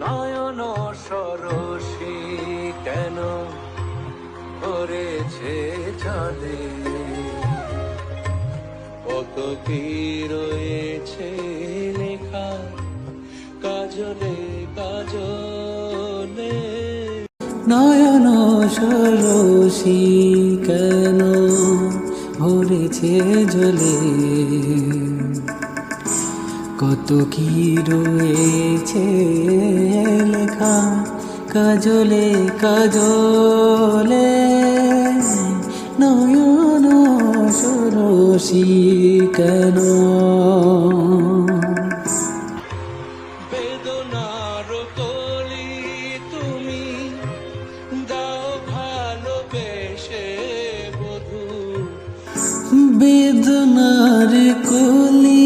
নয়ন সরসী কেন করেছে জলে, কত কি রয়েছে লেখা কাজলে কাজলে। নয়ন সরসী কেন ভরেছে জলে, কত কি রয়েছে লেখা কাজলে কাজলে। নয়ন সরসী কেন, বেদনার কলি তুমি দাও ভালোবেসে বধূ, বেদনার কলি